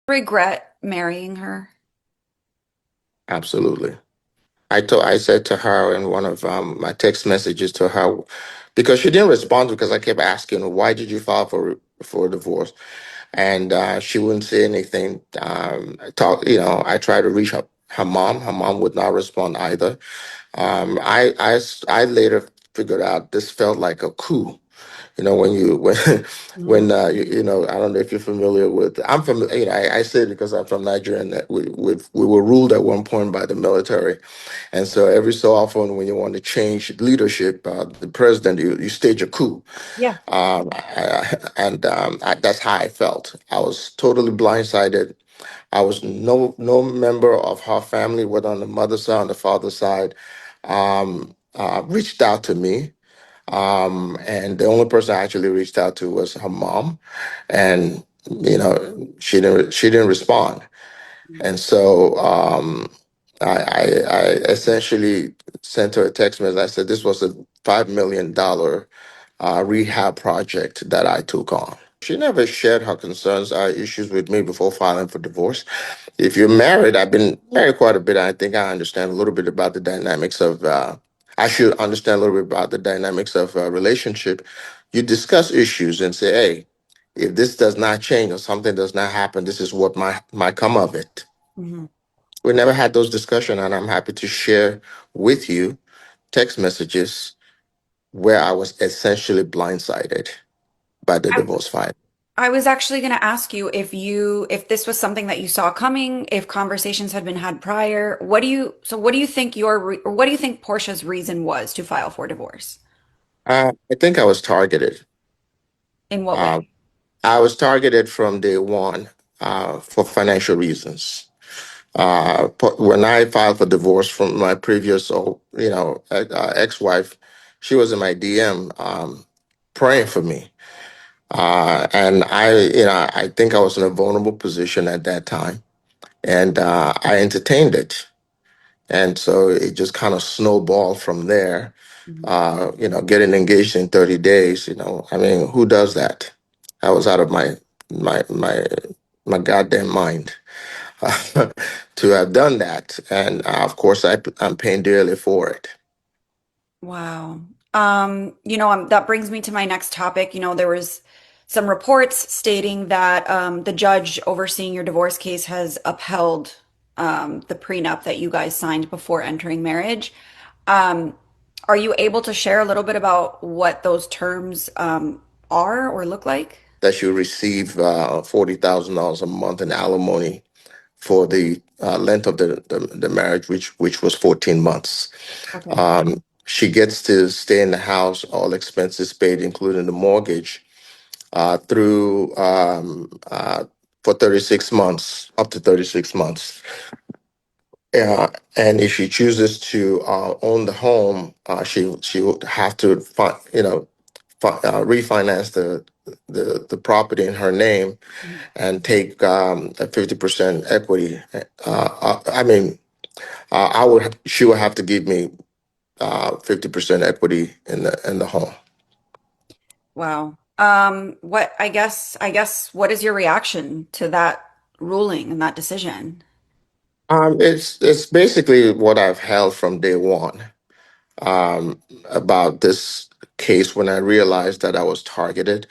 Regret marrying her? Absolutely. I said to her in one of my text messages to her, because she didn't respond because I kept asking her, why did you file for a divorce? And she wouldn't say anything. I tried to reach her mom. Her mom would not respond either. I later figured out this felt like a coup. When you when Mhm. I don't know if you're familiar with. I'm familiar. I say it because I'm from Nigeria, and that we were ruled at one point by the military, and so every so often when you want to change leadership, the president, you stage a coup. Yeah. That's how I felt. I was totally blindsided. I was no member of her family, whether on the mother's side or on the father's side, reached out to me. And the only person I actually reached out to was her mom, and she didn't respond. And so I essentially sent her a text message. I said this was a $5 million rehab project that I took on. She never shared her concerns or issues with me before filing for divorce. If you're married, I've been married quite a bit. I think I understand a little bit about the dynamics of, I should understand a little bit about the dynamics of a relationship. You discuss issues and say, hey, if this does not change or something does not happen, this is what might come of it. Mhm. We never had those discussions, and I'm happy to share with you text messages where I was essentially blindsided by the I, divorce filing. I was actually going to ask you if this was something that you saw coming, if conversations had been had prior. What do you think or what do you think Portia's reason was to file for divorce? I think I was targeted. In what Uh, way? I was targeted from day one for financial reasons. When I filed for divorce from my previous, ex-wife, she was in my DM praying for me. And I think I was in a vulnerable position at that time, and I entertained it. And so it just kind of snowballed from there. Mhm. Getting engaged in 30 days, I mean, who does that? I was out of my my my goddamn mind to have done that. And of course, I'm paying dearly for it. Wow. That brings me to my next topic. There was some reports stating that the judge overseeing your divorce case has upheld the prenup that you guys signed before entering marriage. Um, are you able to share a little bit about what those terms are or look like? That you receive $40,000 a month in alimony for the length of the marriage, which was 14 months. Okay. She gets to stay in the house, all expenses paid, including the mortgage, through for 36 months, up to 36 months. And if she chooses to own the home, she would have to refinance the property in her name Mhm. and take a 50% equity. I mean, she would have to give me 50% equity in the home. Wow. What is your reaction to that ruling and that decision? It's basically what I've held from day one about this case when I realized that I was targeted.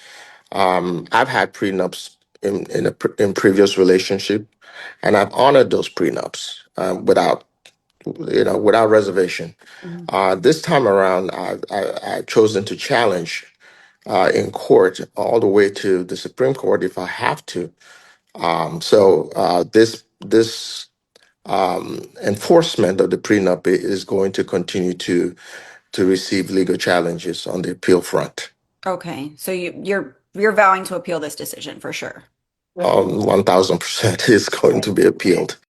I've had prenups in previous relationship, and I've honored those prenups without reservation. Mhm. This time around, I've chosen to challenge in court all the way to the Supreme Court if I have to. This enforcement of the prenup is going to continue to receive legal challenges on the appeal front. Okay, so you're vowing to appeal this decision for sure. 1000% is going to be appealed.